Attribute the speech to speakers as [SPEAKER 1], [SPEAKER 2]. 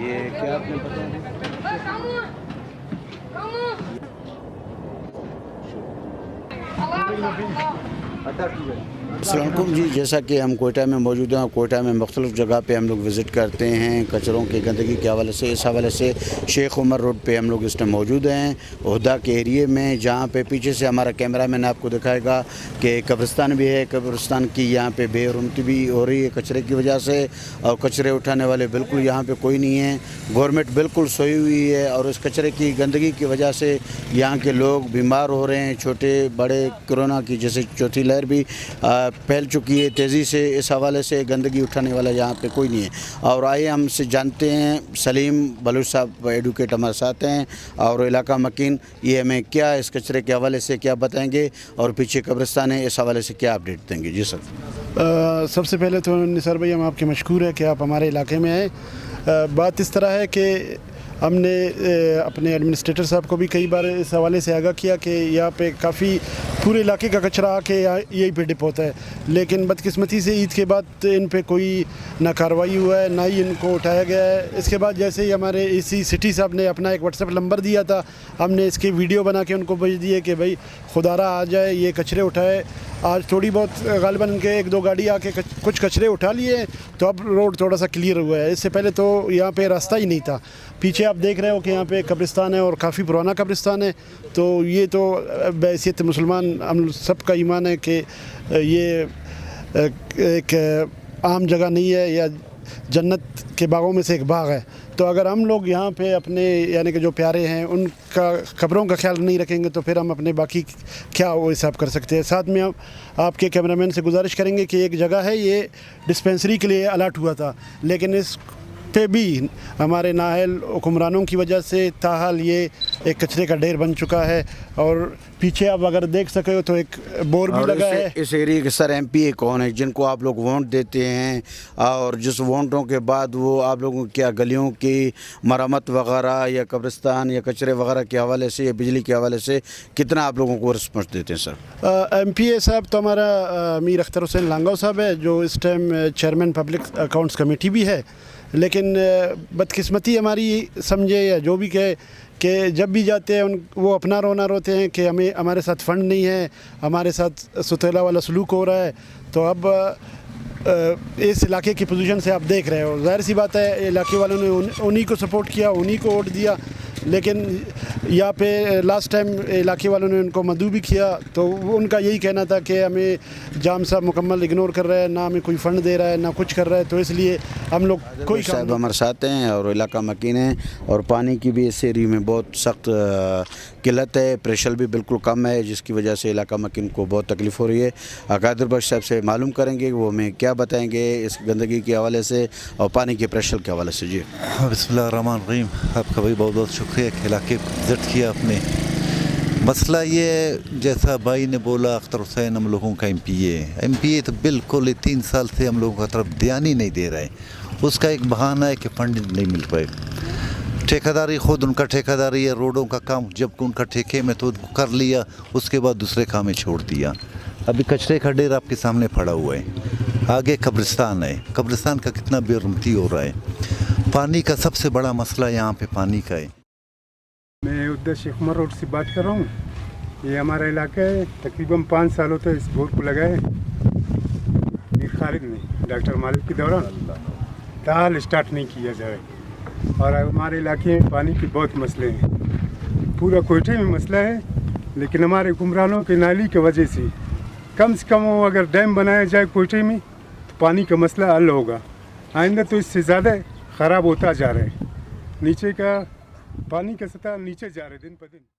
[SPEAKER 1] یہ کیا آپ نے بتایا؟ السلام علیکم جی، جیسا کہ ہم کوئٹہ میں موجود ہیں، کوئٹہ میں مختلف جگہ پہ ہم لوگ وزٹ کرتے ہیں کچروں کی گندگی کے حوالے سے۔ اس حوالے سے شیخ عمر روڈ پہ ہم لوگ اس ٹائم موجود ہیں عہدہ کے ایریے میں، جہاں پہ پیچھے سے ہمارا کیمرہ مین آپ کو دکھائے گا کہ قبرستان بھی ہے۔ قبرستان کی یہاں پہ بے حرمتی بھی ہو رہی ہے کچرے کی وجہ سے، اور کچرے اٹھانے والے بالکل یہاں پہ کوئی نہیں ہے۔ گورنمنٹ بالکل سوئی ہوئی ہے، اور اس کچرے کی گندگی کی وجہ سے یہاں کے لوگ بیمار ہو رہے ہیں، چھوٹے بڑے۔ کورونا کی جیسے چوتھی لہر بھی پھیل چکی ہے تیزی سے، اس حوالے سے گندگی اٹھانے والا یہاں پہ کوئی نہیں ہے۔ اور آئیے ہم سے جانتے ہیں، سلیم بلوچ صاحب ایڈوکیٹ ہمارے ساتھ ہیں، اور علاقہ مکین، یہ ہمیں کیا اس کچرے کے حوالے سے کیا بتائیں گے، اور پیچھے قبرستان ہے اس حوالے سے کیا اپڈیٹ دیں گے؟ جی سر۔
[SPEAKER 2] سب سے پہلے تو نثار بھائی ہم آپ کے مشکور ہیں کہ آپ ہمارے علاقے میں آئے۔ بات اس طرح ہے کہ ہم نے اپنے ایڈمنسٹریٹر صاحب کو بھی کئی بار اس حوالے سے آگاہ کیا کہ یہاں پہ کافی پورے علاقے کا کچرا آ کے یہیں پہ ڈپ ہوتا ہے، لیکن بدقسمتی سے عید کے بعد ان پہ کوئی نہ کارروائی ہوا ہے، نہ ہی ان کو اٹھایا گیا ہے۔ اس کے بعد جیسے ہی ہمارے اسی سٹی صاحب نے اپنا ایک واٹس ایپ نمبر دیا تھا، ہم نے اس کے ویڈیو بنا کے ان کو بھیج دیے کہ بھائی خدارہ آ جائے، یہ کچرے اٹھائے۔ آج تھوڑی بہت غالباً ان کے ایک دو گاڑی آ کے کچھ کچرے اٹھا لیے، تو اب روڈ تھوڑا سا کلیئر ہوا ہے۔ اس سے پہلے تو یہاں پہ راستہ ہی نہیں تھا۔ پیچھے آپ دیکھ رہے ہو کہ یہاں پہ قبرستان ہے، اور کافی پرانا قبرستان ہے، تو یہ تو بحیثیت مسلمان ہم سب کا ایمان ہے کہ یہ ایک عام جگہ نہیں ہے، یا جنت کے باغوں میں سے ایک باغ ہے۔ تو اگر ہم لوگ یہاں پہ اپنے یعنی کہ جو پیارے ہیں ان کا قبروں کا خیال نہیں رکھیں گے، تو پھر ہم اپنے باقی کیا وہ حساب کر سکتے ہیں۔ ساتھ میں ہم آپ کے کیمرہ مین سے گزارش کریں گے کہ ایک جگہ ہے، یہ ڈسپینسری کے لیے الاٹ ہوا تھا، لیکن اس پہ بھی ہمارے نااہل حکمرانوں کی وجہ سے تاحال یہ ایک کچرے کا ڈھیر بن چکا ہے۔ اور پیچھے آپ اگر دیکھ سکے ہو تو ایک بور بھی لگا ہے۔
[SPEAKER 1] اس ایریے کے سر ایم پی اے کون ہے جن کو آپ لوگ ووٹ دیتے ہیں، اور جس ووٹوں کے بعد وہ آپ لوگوں کیا گلیوں کی مرمت وغیرہ یا قبرستان یا کچرے وغیرہ کے حوالے سے یا بجلی کے حوالے سے کتنا آپ لوگوں کو رسپانس دیتے ہیں سر؟
[SPEAKER 2] ایم پی اے صاحب تو ہمارا میر اختر حسین لانگاؤ صاحب ہے، جو اس time chairman public accounts committee بھی ہے، لیکن بدقسمتی ہماری سمجھے یا جو بھی کہے کہ جب بھی جاتے ہیں وہ اپنا رونا روتے ہیں کہ ہمارے ساتھ فنڈ نہیں ہے، ہمارے ساتھ ستیلا والا سلوک ہو رہا ہے۔ تو اب اس علاقے کی پوزیشن سے آپ دیکھ رہے ہو، ظاہر سی بات ہے علاقے والوں نے انہی کو سپورٹ کیا، انہی کو ووٹ دیا، لیکن یہاں پہ لاسٹ ٹائم علاقے والوں نے ان کو مدعو بھی کیا، تو ان کا یہی کہنا تھا کہ ہمیں جام صاحب مکمل اگنور کر رہا ہے، نہ ہمیں کوئی فنڈ دے رہا ہے، نہ کچھ کر رہا ہے، تو اس لیے ہم لوگ کوئی
[SPEAKER 1] صاحب ہمارے ساتھ ہیں، اور علاقہ مکین ہیں، اور پانی کی بھی اس ایریے میں بہت سخت قلت ہے، پریشر بھی بالکل کم ہے، جس کی وجہ سے علاقہ مکین کو بہت تکلیف ہو رہی ہے۔ قادر بخش صاحب سے معلوم کریں گے وہ ہمیں کیا بتائیں گے اس گندگی کے حوالے سے اور پانی کے پریشر کے حوالے سے۔ جی
[SPEAKER 3] بسم اللہ الرحمن الرحیم۔ آپ کا بھی بہت بہت شکریہ کہ علاقے کو وزٹ کیا آپ نے۔ مسئلہ یہ ہے جیسا بھائی نے بولا، اختر حسین ہم لوگوں کا ایم پی اے تو بالکل 3 سال سے ہم لوگوں کا طرف دھیان ہی نہیں دے رہے ہیں۔ اس کا ایک بہانہ ہے کہ فنڈ نہیں مل پائے۔ ٹھیکیداری خود ان کا ٹھیکیداری ہے، روڈوں کا کام جب ان کا ٹھیکے میں تو کر لیا، اس کے بعد دوسرے کام میں چھوڑ دیا۔ ابھی کچرے کا ڈھیر آپ کے سامنے پڑا ہوا ہے، آگے قبرستان ہے، قبرستان کا کتنا بے رحمتی ہو رہا ہے۔ پانی کا سب سے بڑا مسئلہ یہاں پہ پانی کا ہے۔
[SPEAKER 4] میں ادھر شیخ عمر روڈ سے بات کر رہا ہوں۔ یہ ہمارا علاقہ ہے، تقریباً 5 سال ہوتے اس بور کو لگائے میر خالد نے ڈاکٹر مالک کے دوران، تاحال اسٹارٹ نہیں کیا جائے۔ اور ہمارے علاقے میں پانی کے بہت مسئلے ہیں، پورا کوئٹہ میں مسئلہ ہے، لیکن ہمارے حکمرانوں کے نالی کی وجہ سے کم سے کم اگر ڈیم بنایا جائے کوئٹہ میں تو پانی کا مسئلہ حل ہوگا۔ آئندہ تو اس سے زیادہ خراب ہوتا جا رہا ہے، نیچے کا پانی کا سطح نیچے جا رہا ہے دن پہ دن۔